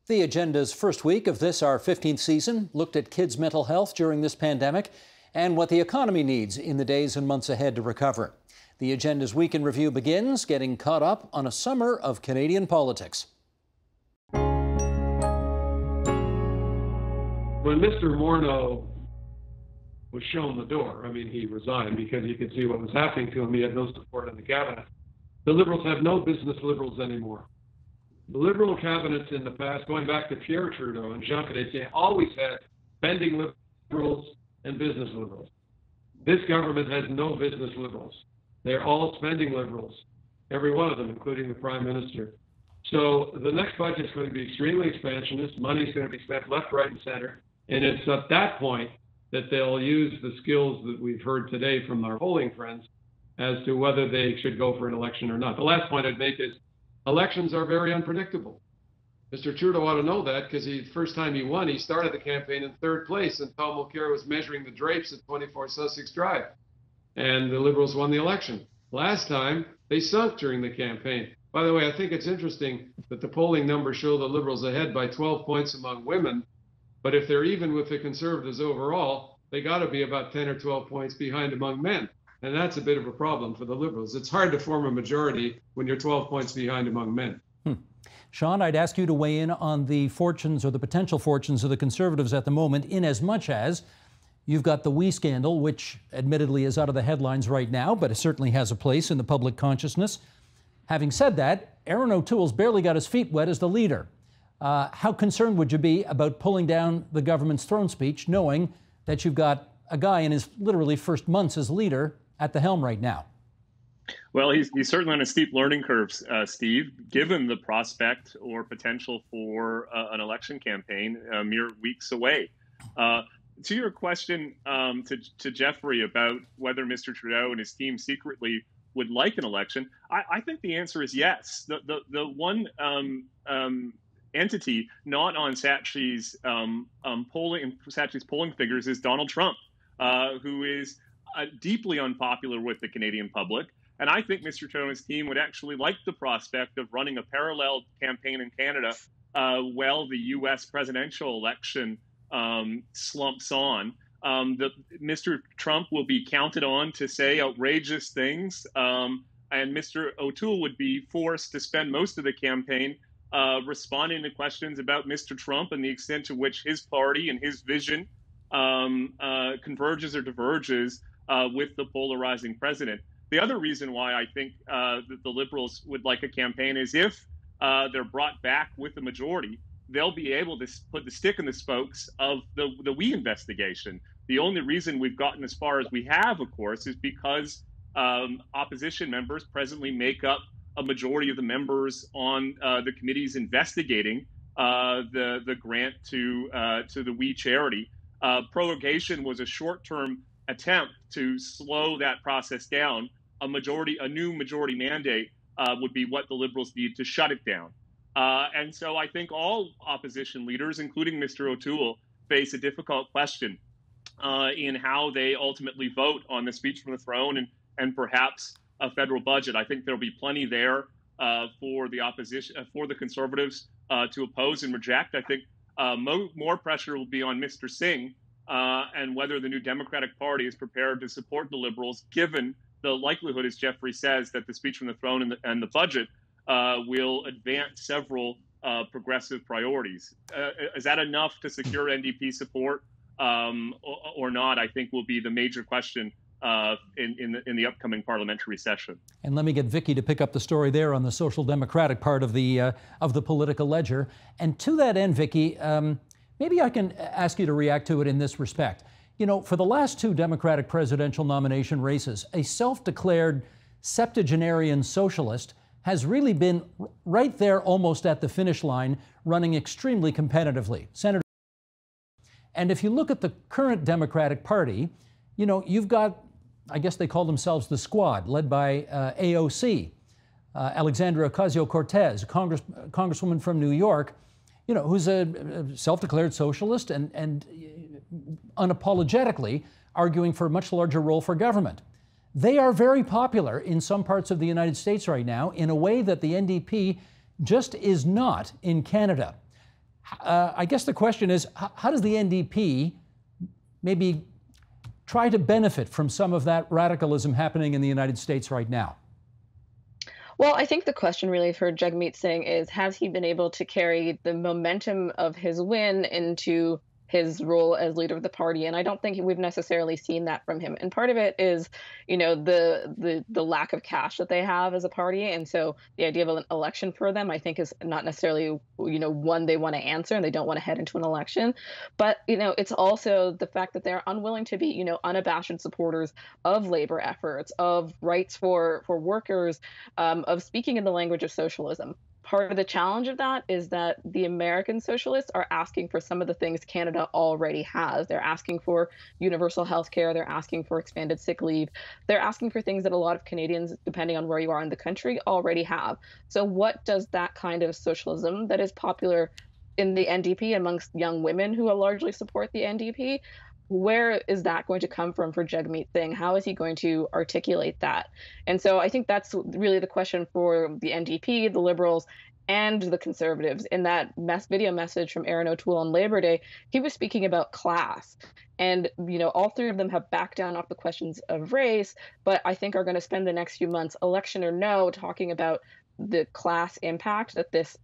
The Agenda's first week of this, our 15th season, looked at kids' mental health during this pandemic and what the economy needs in the days and months ahead to recover. The Agenda's Week in Review begins getting caught up on a summer of Canadian politics. When Mr. Morneau was shown the door, he resigned because he could see what was happening to him. He had no support in the cabinet. The Liberals have no business Liberals anymore. The Liberal cabinets in the past, going back to Pierre Trudeau and Jean Chrétien, always had spending Liberals and business Liberals. This government has no business Liberals. They're all spending Liberals, every one of them, including the Prime Minister. So the next budget is going to be extremely expansionist. Money is going to be spent left, right, and center. And it's at that point that they'll use the skills that we've heard today from our polling friends as to whether they should go for an election or not. The last point I'd make is elections are very unpredictable. Mr. Trudeau ought to know that because the first time he won, he started the campaign in third place and Tom Mulcair was measuring the drapes at 24 Sussex Drive. And the Liberals won the election. Last time, they sunk during the campaign. By the way, I think it's interesting that the polling numbers show the Liberals ahead by 12 points among women. But if they're even with the Conservatives overall, they got to be about 10 or 12 points behind among men. And that's a bit of a problem for the Liberals. It's hard to form a majority when you're 12 points behind among men. Sean, I'd ask you to weigh in on the fortunes or the potential fortunes of the Conservatives at the moment, in as much as you've got the WE scandal, which admittedly is out of the headlines right now, but it certainly has a place in the public consciousness. Having said that, Erin O'Toole's barely got his feet wet as the leader. How concerned would you be about pulling down the government's throne speech, knowing that you've got a guy in his literally first months as leader at the helm right now? Well, he's certainly on a steep learning curve, Steve, given the prospect or potential for an election campaign mere weeks away. To your question to Jeffrey about whether Mr. Trudeau and his team secretly would like an election, I think the answer is yes. The one entity not on Saatchi's polling figures is Donald Trump, who is deeply unpopular with the Canadian public. And I think Mr. Trudeau and his team would actually like the prospect of running a parallel campaign in Canada while the U.S. presidential election slumps on. Mr. Trump will be counted on to say outrageous things, and Mr. O'Toole would be forced to spend most of the campaign responding to questions about Mr. Trump and the extent to which his party and his vision converges or diverges with the polarizing president. The other reason why I think that the Liberals would like a campaign is if they're brought back with the majority, they'll be able to put the stick in the spokes of the WE investigation. The only reason we've gotten as far as we have, of course, is because opposition members presently make up a majority of the members on the committees investigating the grant to the WE charity. Prorogation was a short-term attempt to slow that process down. A new majority mandate would be what the Liberals need to shut it down. And so I think all opposition leaders, including Mr. O'Toole, face a difficult question in how they ultimately vote on the speech from the throne and perhaps a federal budget. I think there'll be plenty there for the opposition, for the Conservatives to oppose and reject. I think more pressure will be on Mr. Singh and whether the new Democratic Party is prepared to support the Liberals, given the likelihood, as Jeffrey says, that the speech from the throne and the budget will advance several progressive priorities. Is that enough to secure NDP support or not, I think will be the major question in the upcoming parliamentary session. And let me get Vicky to pick up the story there on the Social Democratic part of the political ledger. And to that end, Vicky, maybe I can ask you to react to it in this respect. You know, for the last two Democratic presidential nomination races, a self-declared septuagenarian socialist has really been right there almost at the finish line, running extremely competitively. And if you look at the current Democratic Party, you know, you've got, I guess they call themselves the Squad, led by AOC, Alexandria Ocasio-Cortez, Congresswoman from New York, you know, who's a self-declared socialist and unapologetically arguing for a much larger role for government. They are very popular in some parts of the United States right now in a way that the NDP just is not in Canada. I guess the question is, how does the NDP maybe try to benefit from some of that radicalism happening in the United States right now? Well, I think the question really for Jagmeet Singh is, has he been able to carry the momentum of his win into his role as leader of the party? And I don't think we've necessarily seen that from him. And part of it is, the lack of cash that they have as a party. And so the idea of an election for them, I think, is not necessarily, one they want to answer, and they don't want to head into an election. But, it's also the fact that they're unwilling to be, unabashed supporters of labor efforts, of rights for workers, of speaking in the language of socialism. Part of the challenge of that is that the American socialists are asking for some of the things Canada already has. They're asking for universal health care. They're asking for expanded sick leave. They're asking for things that a lot of Canadians, depending on where you are in the country, already have. So what does that kind of socialism that is popular in the NDP amongst young women who largely support the NDP, where is that going to come from for Jagmeet Singh? How is he going to articulate that? And so I think that's really the question for the NDP, the Liberals, and the Conservatives. In that video message from Erin O'Toole on Labor Day, he was speaking about class. And, all three of them have backed down off the questions of race, but I think are going to spend the next few months, election or no, talking about the class impact that this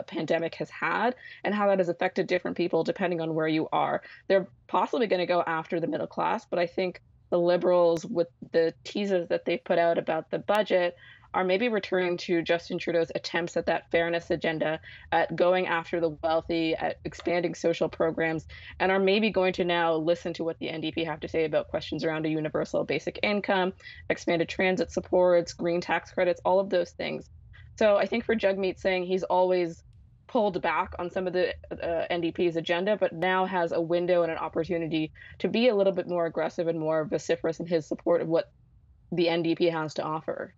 pandemic has had and how that has affected different people depending on where you are. They're possibly going to go after the middle class, but I think the Liberals, with the teases that they've put out about the budget, are maybe returning to Justin Trudeau's attempts at that fairness agenda, at going after the wealthy, at expanding social programs, and are maybe going to now listen to what the NDP have to say about questions around a universal basic income, expanded transit supports, green tax credits, all of those things. So I think for Jagmeet Singh, he's always pulled back on some of the NDP's agenda, but now has a window and an opportunity to be a little bit more aggressive and more vociferous in his support of what the NDP has to offer.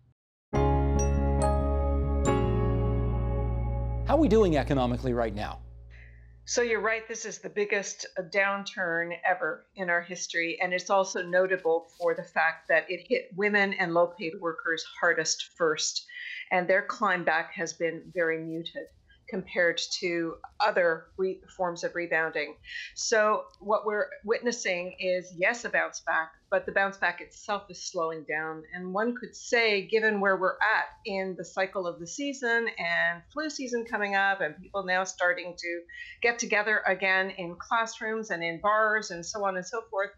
How are we doing economically right now? So you're right, this is the biggest downturn ever in our history. And it's also notable for the fact that it hit women and low-paid workers hardest first. And their climb back has been very muted compared to other forms of rebounding. So what we're witnessing is, yes, a bounce back, but the bounce back itself is slowing down. And one could say, given where we're at in the cycle of the season and flu season coming up and people now starting to get together again in classrooms and in bars and so on and so forth,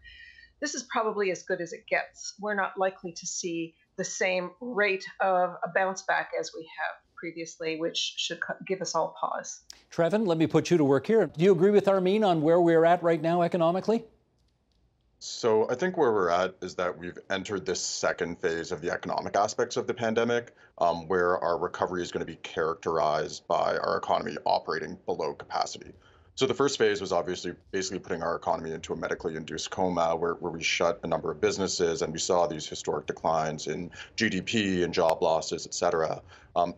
this is probably as good as it gets. We're not likely to see the same rate of a bounce back as we have previously, which should give us all pause. Trevin, let me put you to work here. Do you agree with Armin on where we're at right now economically? So I think where we're at is that we've entered this second phase of the economic aspects of the pandemic, where our recovery is going to be characterized by our economy operating below capacity. So the first phase was obviously basically putting our economy into a medically induced coma where we shut a number of businesses and we saw these historic declines in GDP and job losses, et cetera.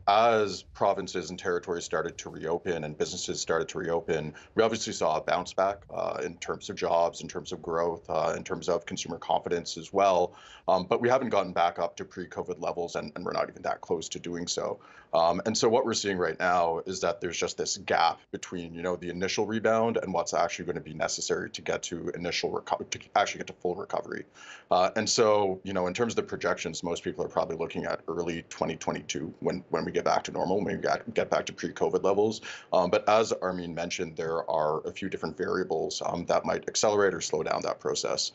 As provinces and territories started to reopen and businesses started to reopen, we obviously saw a bounce back in terms of jobs, in terms of growth, in terms of consumer confidence as well. But we haven't gotten back up to pre-COVID levels, and we're not even that close to doing so. And so what we're seeing right now is that there's just this gap between, the initial rebound and what's actually going to be necessary to get to to actually get to full recovery. And so, in terms of the projections, most people are probably looking at early 2022 when we get back to normal, when we get back to pre-COVID levels. But as Armin mentioned, there are a few different variables that might accelerate or slow down that process.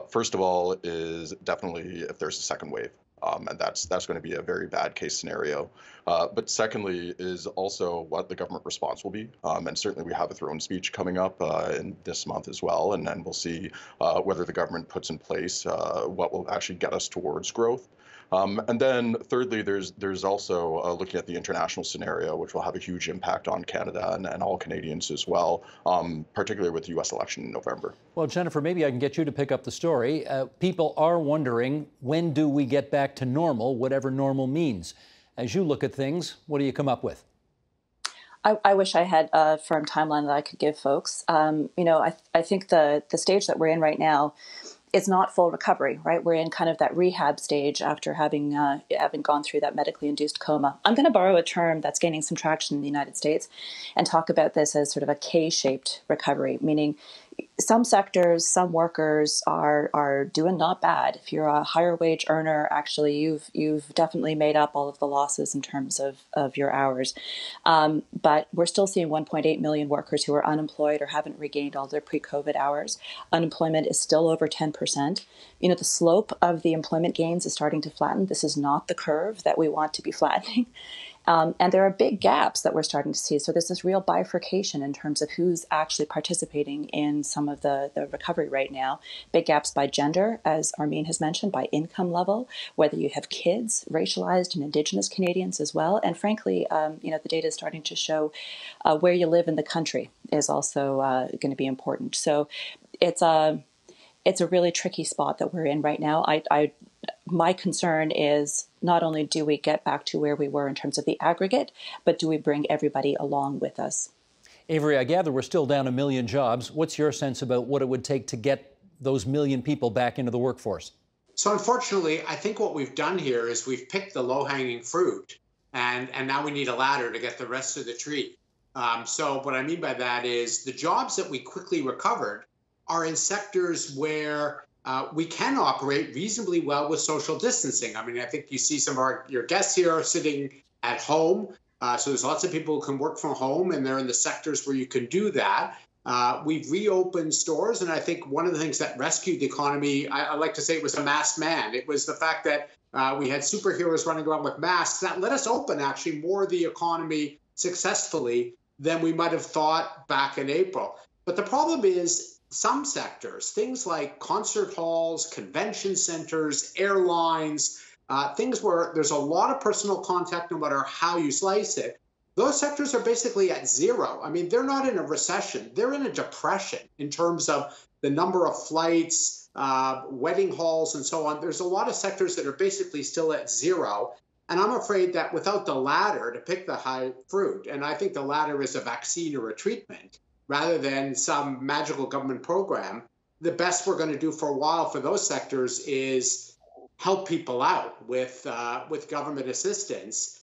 First of all is definitely if there's a second wave. And that's going to be a very bad case scenario. But secondly is also what the government response will be. And certainly we have a throne speech coming up in this month as well. And then we'll see whether the government puts in place what will actually get us towards growth. And then thirdly, there's also looking at the international scenario, which will have a huge impact on Canada and all Canadians as well, particularly with the U.S. election in November. Well, Jennifer, maybe I can get you to pick up the story. People are wondering, when do we get back to normal, whatever normal means? As you look at things, what do you come up with? I wish I had a firm timeline that I could give folks. I think the stage that we're in right now it's not full recovery, right? We're in kind of that rehab stage after having gone through that medically induced coma. I'm going to borrow a term that's gaining some traction in the United States and talk about this as sort of a K-shaped recovery, meaning some sectors, some workers are doing not bad. If you're a higher wage earner, actually, you've definitely made up all of the losses in terms of your hours. But we're still seeing 1.8 million workers who are unemployed or haven't regained all their pre-COVID hours. Unemployment is still over 10%. The slope of the employment gains is starting to flatten. This is not the curve that we want to be flattening. And there are big gaps that we're starting to see. So there's this real bifurcation in terms of who's actually participating in some of the recovery right now. Big gaps by gender, as Armin has mentioned, by income level, whether you have kids, racialized and Indigenous Canadians as well. And frankly, the data is starting to show where you live in the country is also going to be important. So it's a really tricky spot that we're in right now. My concern is not only do we get back to where we were in terms of the aggregate, but do we bring everybody along with us? Avery, I gather we're still down 1 million jobs. What's your sense about what it would take to get those 1 million people back into the workforce? So unfortunately, I think what we've done here is we've picked the low-hanging fruit, and now we need a ladder to get the rest of the tree. So what I mean by that is the jobs that we quickly recovered are in sectors where we can operate reasonably well with social distancing. I mean, I think you see some of your guests here are sitting at home. So there's lots of people who can work from home, and they're in the sectors where you can do that. We've reopened stores, and I think one of the things that rescued the economy, I like to say it was a masked man. It was the fact that we had superheroes running around with masks that let us open actually more of the economy successfully than we might have thought back in April. But the problem is, some sectors, things like concert halls, convention centers, airlines, things where there's a lot of personal contact no matter how you slice it, those sectors are basically at zero. I mean, they're not in a recession. They're in a depression in terms of the number of flights, wedding halls, and so on. There's a lot of sectors that are basically still at zero. And I'm afraid that without the ladder to pick the high fruit, and I think the ladder is a vaccine or a treatment, rather than some magical government program, the best we're going to do for a while for those sectors is help people out with government assistance.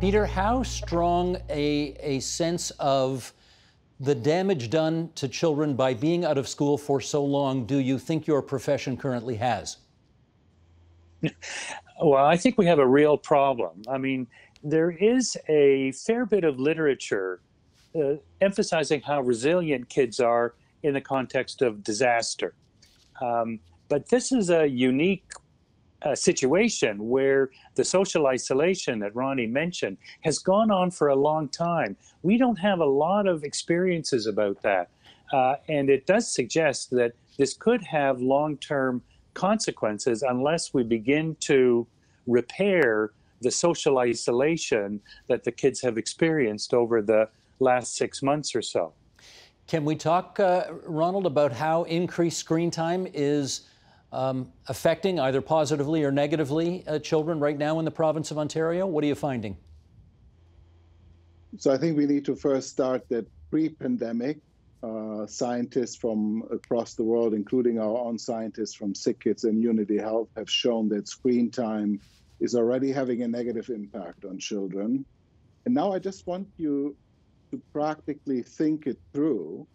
Peter, how strong a sense of the damage done to children by being out of school for so long do you think your profession currently has? Well, I think we have a real problem. I mean, there is a fair bit of literature emphasizing how resilient kids are in the context of disaster. But this is a unique situation where the social isolation that Ronnie mentioned has gone on for a long time. We don't have a lot of experiences about that. And it does suggest that this could have long-term consequences unless we begin to repair the social isolation that the kids have experienced over the last 6 months or so. Can we talk, Ronald, about how increased screen time is affecting either positively or negatively children right now in the province of Ontario? What are you finding? So I think we need to first start that pre-pandemic, scientists from across the world, including our own scientists from SickKids and Unity Health, have shown that screen time is already having a negative impact on children. And now I just want you to practically think it through,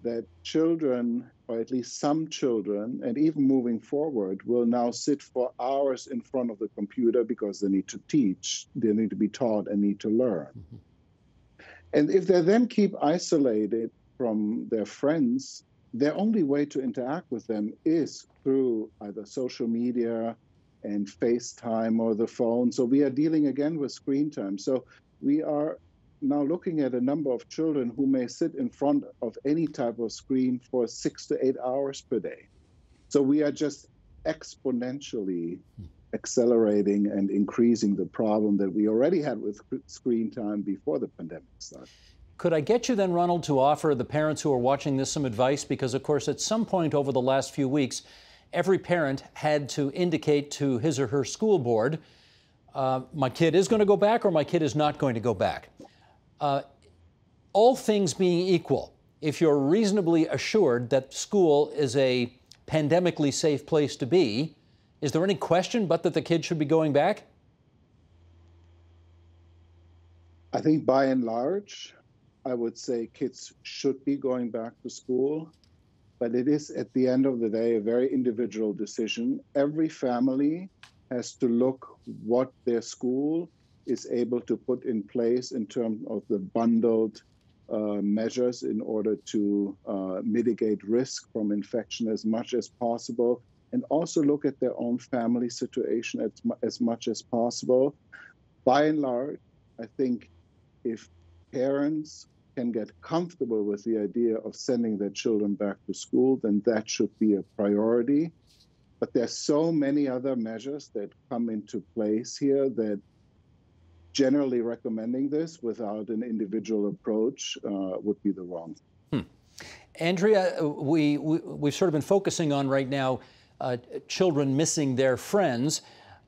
that children, or at least some children, and even moving forward, will now sit for hours in front of the computer because they need to teach, they need to be taught and need to learn. Mm-hmm. And if they then keep isolated from their friends, their only way to interact with them is through either social media and FaceTime or the phone. So we are dealing again with screen time. So we are now looking at a number of children who may sit in front of any type of screen for 6 to 8 hours per day. So we are just exponentially accelerating and increasing the problem that we already had with screen time before the pandemic started. Could I get you then, Ronald, to offer the parents who are watching this some advice? Because, of course, at some point over the last few weeks, every parent had to indicate to his or her school board, my kid is going to go back or my kid is not going to go back. All things being equal, if you're reasonably assured that school is a pandemically safe place to be, is there any question but that the kids should be going back? I think by and large, I would say kids should be going back to school, but it is at the end of the day a very individual decision. Every family has to look what their school is able to put in place in terms of the bundled measures in order to mitigate risk from infection as much as possible, and also look at their own family situation as much as possible. By and large, I think if parents can get comfortable with the idea of sending their children back to school, then that should be a priority. But there's so many other measures that come into place here that generally recommending this without an individual approach would be the wrong. Andrea, we've sort of been focusing on right now children missing their friends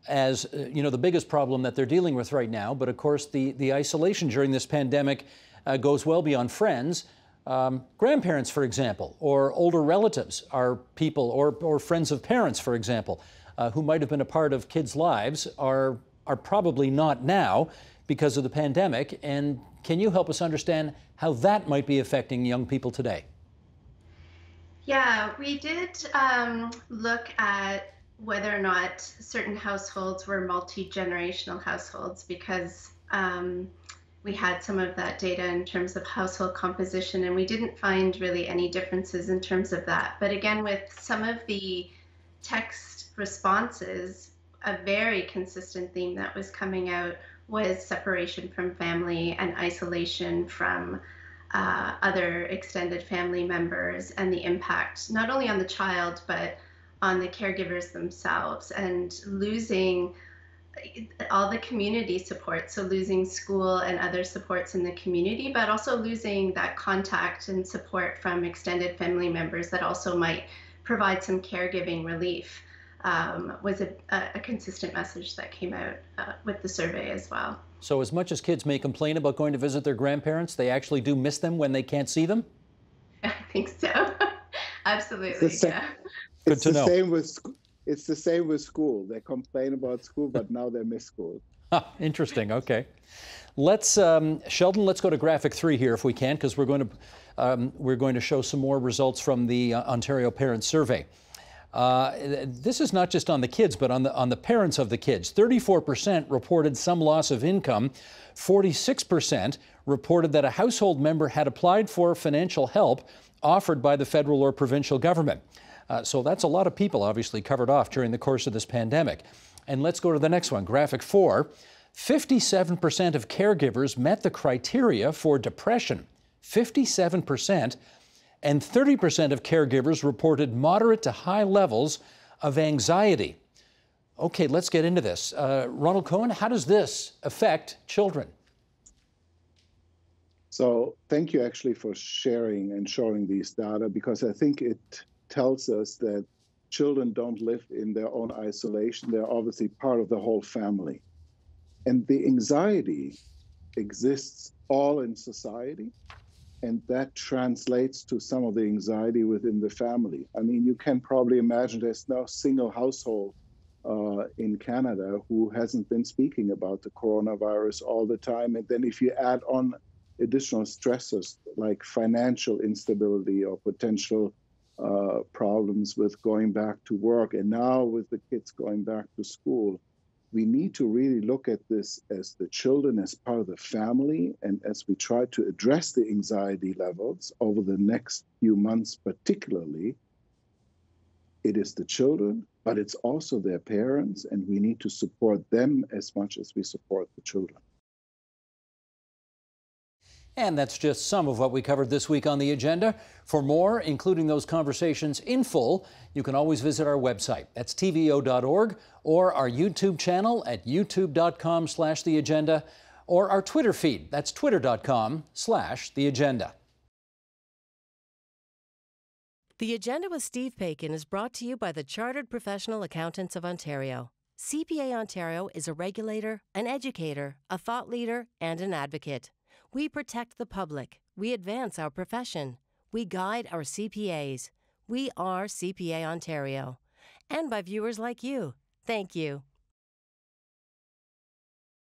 as the biggest problem that they're dealing with right now. But of course, the isolation during this pandemic goes well beyond friends. Grandparents, for example, or older relatives are people, or friends of parents, for example, who might have been a part of kids' lives are probably not now because of the pandemic. And can you help us understand how that might be affecting young people today? Yeah, we did look at whether or not certain households were multi-generational households, because we had some of that data in terms of household composition, and we didn't find really any differences in terms of that. But again, with some of the text responses, a very consistent theme that was coming out was separation from family and isolation from other extended family members, and the impact not only on the child but on the caregivers themselves, and losing all the community support, so losing school and other supports in the community, but also losing that contact and support from extended family members that also might provide some caregiving relief, was a consistent message that came out with the survey as well. So as much as kids may complain about going to visit their grandparents, they actually do miss them when they can't see them? I think so. Absolutely, yeah. Good to know. It's the same with school. They complain about school, but now they miss school. Interesting. Okay. Let's Sheldon. Let's go to graphic 3 here if we can, because we're going to show some more results from the Ontario Parents Survey. This is not just on the kids, but on the parents of the kids. 34% reported some loss of income. 46% reported that a household member had applied for financial help offered by the federal or provincial government. So that's a lot of people obviously covered off during the course of this pandemic. And let's go to the next one, graphic 4. 57% of caregivers met the criteria for depression. 57%. And 30% of caregivers reported moderate to high levels of anxiety. Okay, let's get into this. Ronald Cohen, how does this affect children? So thank you actually for sharing and showing these data, because I think it tells us that children don't live in their own isolation. They're obviously part of the whole family. And the anxiety exists all in society, and that translates to some of the anxiety within the family. I mean, you can probably imagine there's no single household in Canada who hasn't been speaking about the coronavirus all the time. And then if you add on additional stressors like financial instability or potential problems with going back to work, and now with the kids going back to school, we need to really look at this as the children as part of the family, and as we try to address the anxiety levels over the next few months particularly, it is the children, but it's also their parents, and we need to support them as much as we support the children. And that's just some of what we covered this week on the agenda. For more, including those conversations in full, you can always visit our website. That's tvo.org, or our YouTube channel at youtube.com/theagenda, or our Twitter feed. That's twitter.com/theagenda. The Agenda with Steve Paikin is brought to you by the Chartered Professional Accountants of Ontario. CPA Ontario is a regulator, an educator, a thought leader, and an advocate. We protect the public. We advance our profession. We guide our CPAs. We are CPA Ontario. And by viewers like you. Thank you.